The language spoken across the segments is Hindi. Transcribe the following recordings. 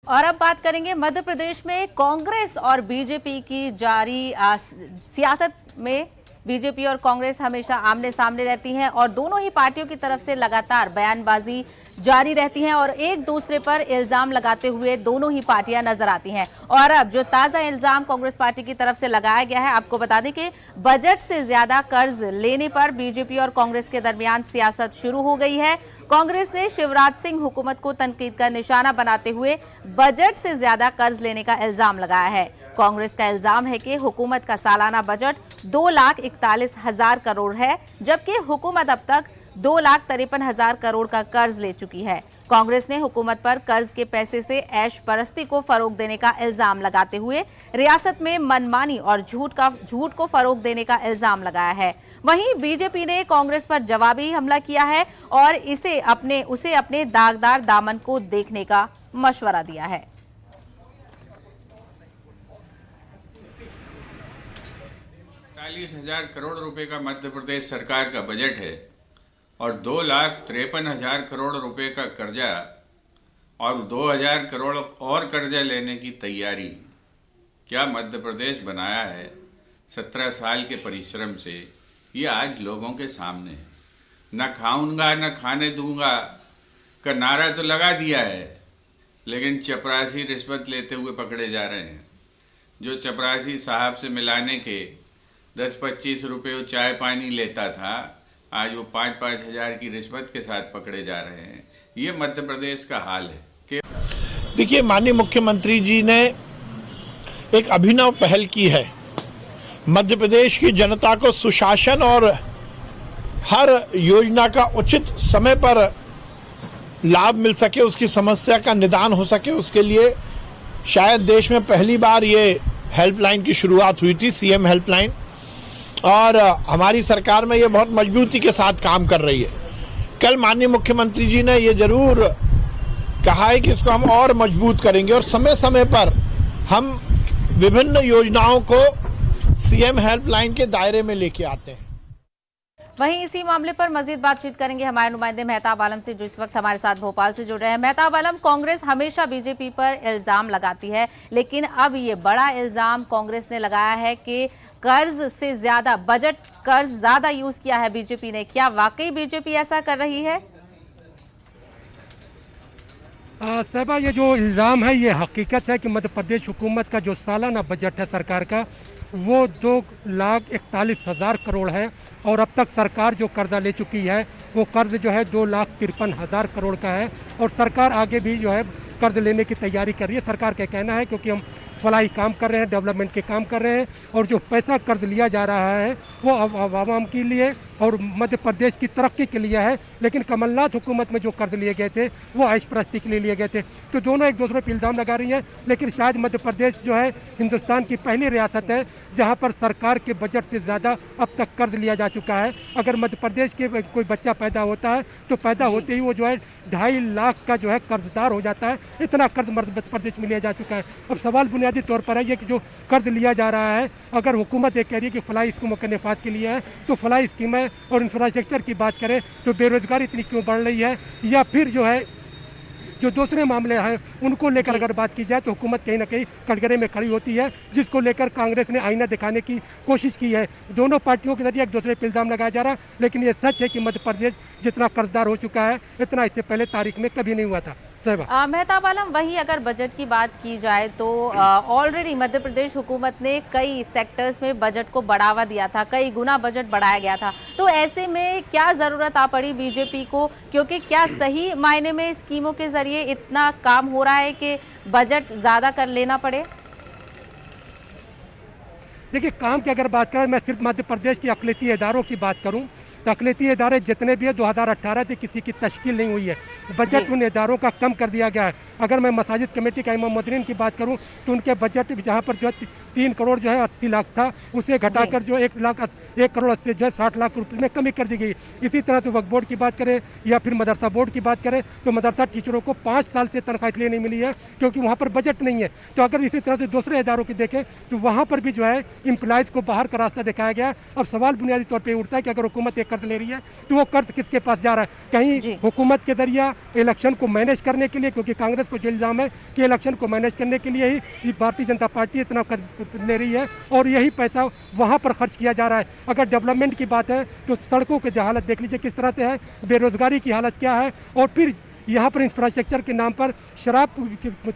और अब बात करेंगे मध्य प्रदेश में कांग्रेस और बीजेपी की जारी सियासत में। बीजेपी और कांग्रेस हमेशा आमने सामने रहती हैं और दोनों ही पार्टियों की तरफ से लगातार बयानबाजी जारी रहती है और एक दूसरे पर इल्जाम लगाते हुए दोनों ही पार्टियां नजर आती हैं। और अब जो ताजा इल्जाम कांग्रेस पार्टी की तरफ से लगाया गया है, आपको बता दें कि बजट से ज्यादा कर्ज लेने पर बीजेपी और कांग्रेस के दरमियान सियासत शुरू हो गई है। कांग्रेस ने शिवराज सिंह हुकूमत को तनकीद का निशाना बनाते हुए बजट से ज्यादा कर्ज लेने का इल्जाम लगाया है। कांग्रेस का इल्जाम है कि हुकूमत का सालाना बजट 2,41,000 करोड़ है, जबकि हुकूमत अब तक 2,53,000 करोड़ का कर्ज ले चुकी है। कांग्रेस ने हुकूमत पर कर्ज के पैसे से ऐश परस्ती को फरोग देने का इल्जाम लगाते हुए रियासत में मनमानी और झूठ को फरोग देने का इल्जाम लगाया है। वहीं बीजेपी ने कांग्रेस पर जवाबी हमला किया है और उसे अपने दागदार दामन को देखने का मशवरा दिया है। 40,000 करोड़ रुपए का मध्य प्रदेश सरकार का बजट है और 2,53,000 करोड़ रुपए का कर्जा और 2,000 करोड़ और कर्जा लेने की तैयारी। क्या मध्य प्रदेश बनाया है 17 साल के परिश्रम से, ये आज लोगों के सामने है। न खाऊंगा न खाने दूंगा का नारा तो लगा दिया है, लेकिन चपरासी रिश्वत लेते हुए पकड़े जा रहे हैं। जो चपरासी साहब से मिलाने के 10-25 रुपये चाय पानी लेता था, आज वो 5-5 हज़ार की रिश्वत के साथ पकड़े जा रहे हैं। ये मध्य प्रदेश का हाल है। देखिए, माननीय मुख्यमंत्री जी ने एक अभिनव पहल की है। मध्य प्रदेश की जनता को सुशासन और हर योजना का उचित समय पर लाभ मिल सके, उसकी समस्या का निदान हो सके, उसके लिए शायद देश में पहली बार ये हेल्पलाइन की शुरुआत हुई थी, सीएम हेल्पलाइन। और हमारी सरकार में ये बहुत मजबूती के साथ काम कर रही है। कल माननीय मुख्यमंत्री जी ने ये जरूर कहा है कि इसको हम और मजबूत करेंगे और समय समय पर हम विभिन्न योजनाओं को सीएम हेल्पलाइन के दायरे में लेके आते हैं। वहीं इसी मामले पर मजीद बातचीत करेंगे हमारे नुमाइंदे मेहताब आलम से, जो इस वक्त हमारे साथ भोपाल से जुड़ रहे हैं। मेहताब आलम, कांग्रेस हमेशा बीजेपी पर इल्जाम लगाती है, लेकिन अब ये बड़ा इल्जाम कांग्रेस ने लगाया है कि कर्ज से ज्यादा कर्ज ज्यादा यूज किया है बीजेपी ने। क्या वाकई बीजेपी ऐसा कर रही है? साहबा, ये जो इल्ज़ाम है ये हकीकत है कि मध्य प्रदेश हुकूमत का जो सालाना बजट है सरकार का, वो 2,41,000 करोड़ है और अब तक सरकार जो कर्जा ले चुकी है वो कर्ज जो है 2,53,000 करोड़ का है और सरकार आगे भी जो है कर्ज लेने की तैयारी कर रही है। सरकार का कहना है क्योंकि हम फलाही काम कर रहे हैं, डेवलपमेंट के काम कर रहे हैं और जो पैसा कर्ज लिया जा रहा है वो आवाम के लिए और मध्य प्रदेश की तरक्की के लिए है। लेकिन कमलनाथ हुकूमत में जो कर्ज लिए गए थे वो ऐश परस्ती के लिए लिए गए थे। तो दोनों एक दूसरे पर इल्ज़ाम लगा रही हैं, लेकिन शायद मध्य प्रदेश जो है हिंदुस्तान की पहली रियासत है जहाँ पर सरकार के बजट से ज़्यादा अब तक कर्ज लिया जा चुका है। अगर मध्य प्रदेश के कोई बच्चा पैदा होता है तो पैदा होते ही वो जो है 2.5 लाख का जो है कर्जदार हो जाता है। इतना कर्ज मध्य प्रदेश में लिया जा चुका है। अब सवाल बुनियादी तौर पर है ये कि जो कर्ज लिया जा रहा है, अगर हुकूमत ये कह रही है कि फलाई स्कीमों के नफाज के लिए है, तो फलाई स्कीमें और इंफ्रास्ट्रक्चर की बात करें तो बेरोजगारी इतनी क्यों बढ़ रही है, या फिर जो है जो दूसरे मामले हैं उनको लेकर अगर बात की जाए तो हुकूमत कहीं ना कहीं कटघरे में खड़ी होती है, जिसको लेकर कांग्रेस ने आईना दिखाने की कोशिश की है। दोनों पार्टियों के जरिए एक दूसरे पर इल्जाम लगाया जा रहा है, लेकिन ये सच है कि मध्य प्रदेश जितना कर्जदार हो चुका है इतना इससे पहले तारीख में कभी नहीं हुआ था। मेहताब आलम, वहीं अगर बजट की बात की जाए तो ऑलरेडी मध्य प्रदेश हुकूमत ने कई सेक्टर्स में बजट को बढ़ावा दिया था, कई गुना बजट बढ़ाया गया था। तो ऐसे में क्या जरूरत आ पड़ी बीजेपी को, क्योंकि क्या सही मायने में स्कीमों के जरिए इतना काम हो रहा है कि बजट ज्यादा कर लेना पड़े? देखिए, काम की अगर बात करें, मैं सिर्फ मध्य प्रदेश के अक़लियती इदारों की बात करूं तो अक़लियती इदारे जितने भी है 2018 से किसी की तश्कील नहीं हुई है। बजट उन इदारों का कम कर दिया गया है। अगर मैं मसाजिद कमेटी का इमाम मुअज्जिनीन की बात करूं तो उनके बजट जहां पर जो 3 करोड़ जो है 80 लाख था, उसे घटाकर जो 1 करोड़ 80 जो है 60 लाख रुपये में कमी कर दी गई। इसी तरह से वक्फ बोर्ड की बात करें या फिर मदरसा बोर्ड की बात करें तो मदरसा टीचरों को 5 साल से तनख्वाह इसलिए नहीं मिली है क्योंकि वहाँ पर बजट नहीं है। तो अगर इसी तरह से दूसरे इदारों की देखें तो वहाँ पर भी जो है एम्प्लॉयज़ को बाहर का रास्ता दिखाया गया। अब सवाल बुनियादी तौर पर उठता है कि अगर हुकूमत ये कर्ज ले रही है, तो वो कर्ज किसके पास जा रहा है? कहीं जी। हुकूमत के जरिए इलेक्शन को मैनेज करने के लिए, क्योंकि कांग्रेस को जो इल्जाम है कि इलेक्शन को मैनेज करने के लिए ही ये भारतीय जनता पार्टी इतना कर्ज ले रही है और यही पैसा वहाँ पर खर्च किया जा रहा है। अगर डेवलपमेंट की बात है तो सड़कों की हालत देख लीजिए किस तरह से है, बेरोजगारी की हालत क्या है, और फिर यहाँ पर इंफ्रास्ट्रक्चर के नाम पर शराब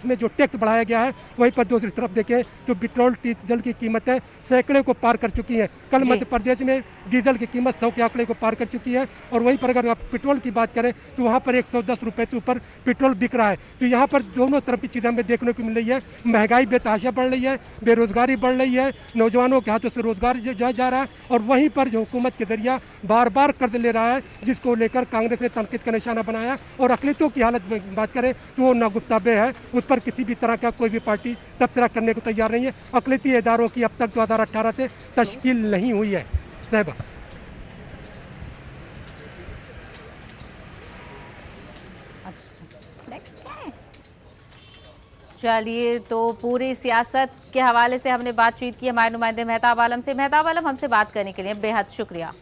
में जो टैक्स बढ़ाया गया है, वहीं पर दूसरी तरफ देखें तो पेट्रोल डीजल की कीमतें सैकड़े को पार कर चुकी है। कल मध्य प्रदेश में डीजल की कीमत 100 के आंकड़े को पार कर चुकी है, और वहीं पर अगर आप पेट्रोल की बात करें तो वहाँ पर 110 रुपये से ऊपर पेट्रोल बिक रहा है। तो यहाँ पर दोनों तरफ की चीज़ें हमें देखने को मिल रही है। महंगाई बेतहाशा बढ़ रही है, बेरोजगारी बढ़ रही है, नौजवानों के हाथों से रोजगार जा रहा है, और वहीं पर जो हुकूमत के जरिया बार बार कर्ज ले रहा है, जिसको लेकर कांग्रेस ने तनकीद का निशाना बनाया। और अकलियतों की हालत में बात करें तो वो नागुफ्ताबे है, उस पर किसी भी तरह का कोई भी पार्टी तबसरा करने को तैयार नहीं है। अकलियती इदारों की अब तक 2018 से तश्कील नहीं हुई है। साहिबा, चलिए, तो पूरी सियासत के हवाले से हमने बातचीत की हमारे नुमाइंदे मेहताब आलम से। मेहताब आलम, हमसे बात करने के लिए बेहद शुक्रिया।